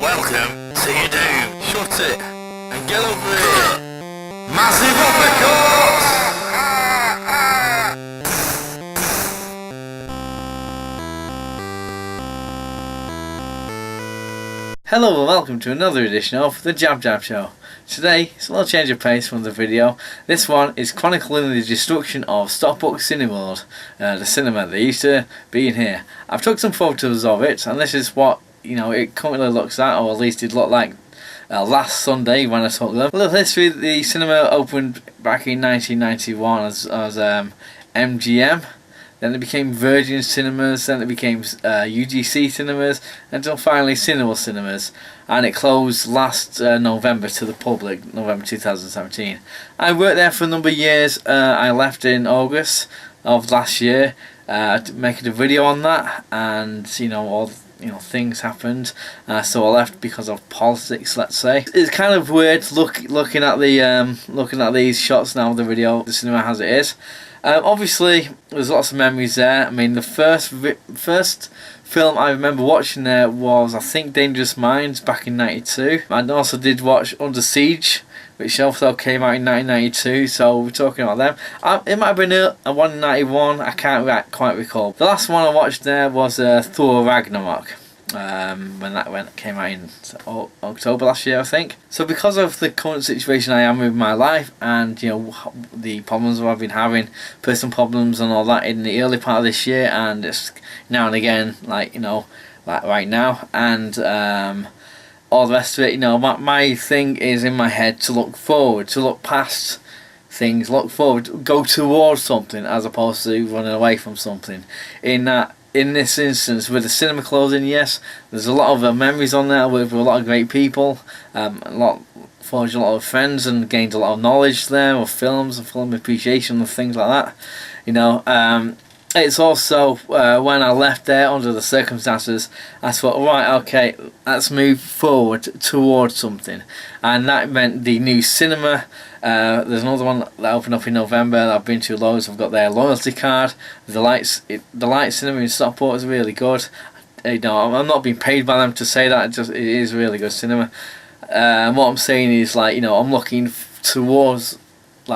Welcome to your doom. Shut it and get over here. Massive uppercuts! Hello and welcome to another edition of the JabJab Show. Today, it's a little change of pace from the video. This one is chronicling the destruction of Stockport Cineworld, the cinema that used to be in here. I've took some photos of it, and this is what it currently looks at, or at least it looked like last Sunday when I took them. A little history: the cinema opened back in 1991 as MGM. Then it became Virgin Cinemas, then it became UGC Cinemas, until finally Cineworld Cinemas, and it closed last November to the public, November 2017. I worked there for a number of years. I left in August of last year, making a video on that, and things happened, so I left because of politics, let's say. It's kind of weird looking at these shots now of the video, the cinema as it is. Obviously, there's lots of memories there. I mean, the first film I remember watching there was, I think, Dangerous Minds back in '92. I also did watch Under Siege, which also came out in 1992, so we're talking about them. It might have been a one in '91, I can't quite recall. The last one I watched there was Thor Ragnarok. When that came out in October last year, I think. So because of the current situation I am with my life, and the problems I've been having, personal problems and all that in the early part of this year, and it's now and again, like right now, and all the rest of it, my thing is in my head to look forward, to look past things, look forward, go towards something as opposed to running away from something. In this instance, with the cinema closing, yes, there's a lot of memories on there with a lot of great people, forged a lot of friends and gained a lot of knowledge there of films and film appreciation and things like that. It's also when I left there under the circumstances, I thought, right, okay, let's move forward towards something, and that meant the new cinema. There's another one that opened up in November that I've been to loads. I've got their loyalty card. The Light Cinema in Stockport is really good. I'm not being paid by them to say that. It is really good cinema. What I'm saying is, I'm looking towards,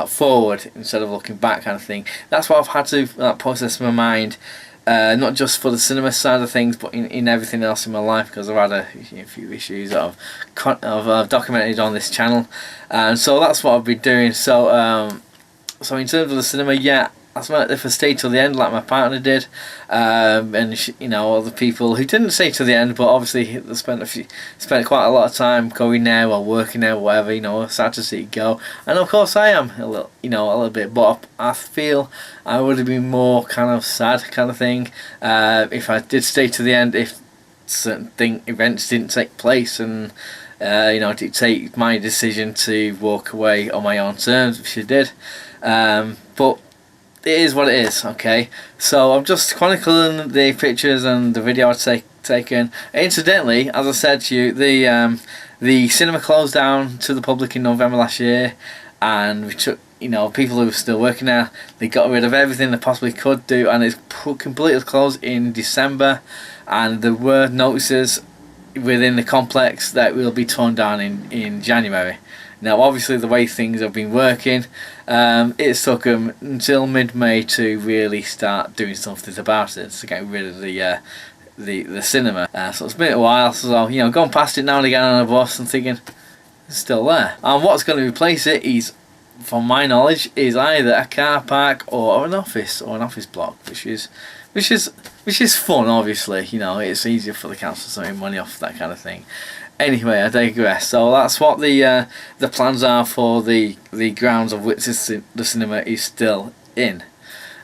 forward instead of looking back, kind of thing. That's what I've had to process in my mind. Not just for the cinema side of things, but in everything else in my life, because I've had a few issues that I've documented on this channel, and so that's what I've been doing. So in terms of the cinema, yeah, if I stayed till the end like my partner did, and other people who didn't stay till the end, but obviously they spent quite a lot of time going there or working there or whatever. Sad to see it go, and of course I am a little bit, but I feel I would have been more kind of sad kind of thing if I did stay to the end, if certain events didn't take place, and dictate my decision to walk away on my own terms, which it did. But it is what it is, okay? So I'm just chronicling the pictures and the video I've taken. Incidentally, as I said to you, the cinema closed down to the public in November last year, and we took, people who were still working there, they got rid of everything they possibly could do, and it's completely closed in December, and there were notices within the complex that will be torn down in January. Now, obviously, the way things have been working, it's took them until mid-May to really start doing something about it, to get rid of the cinema. So it's been a while, so going past it now and again on a bus and thinking it's still there. And what's going to replace it is, from my knowledge, is either a car park or an office block, which is fun. Obviously, it's easier for the council to make money off that kind of thing. Anyway, I digress. So that's what the plans are for the grounds of which the cinema is still in.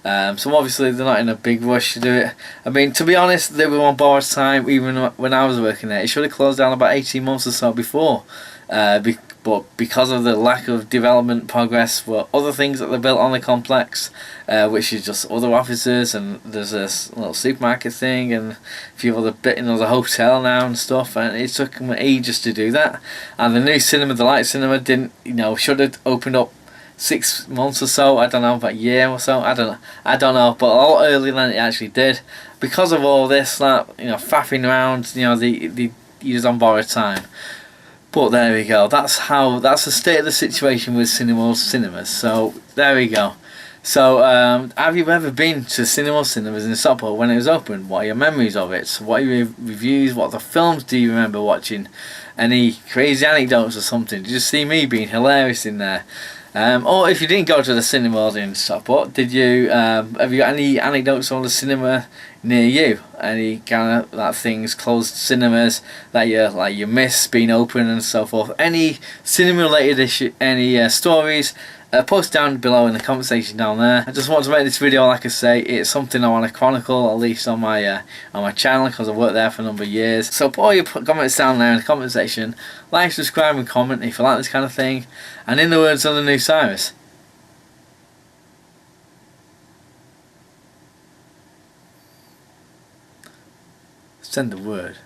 So obviously they're not in a big rush to do it. I mean, to be honest, they were on borrowed time even when I was working there. It should have closed down about 18 months or so before. But because of the lack of development progress for other things that they built on the complex, which is just other offices, and there's a little supermarket thing and a few other bits, there's a hotel now and stuff, and it took them ages to do that. And the new cinema, the Light Cinema, didn't, should have opened up 6 months or so, I don't know, about a year or so, I don't know, but a lot earlier than it actually did, because of all this, faffing around, he's on borrowed time. But there we go. That's the state of the situation with Cineworld cinemas. So there we go. So have you ever been to Cineworld cinemas in Stockport when it was open? What are your memories of it? What are your reviews? What other films do you remember watching? Any crazy anecdotes or something? Did you see me being hilarious in there? Or if you didn't go to the Cineworld in Stockport, did you? Have you got any anecdotes on the cinema near you? Any kind of things, closed cinemas that you miss being open and so forth? Any cinema related issue? Any stories? Post down below in the comment section down there. I just want to make this video, like I say, it's something I want to chronicle, at least on my channel, because I've worked there for a number of years. So put all your comments down there in the comment section. Like, subscribe and comment if you like this kind of thing. And in the words of the new Cyrus, send the word.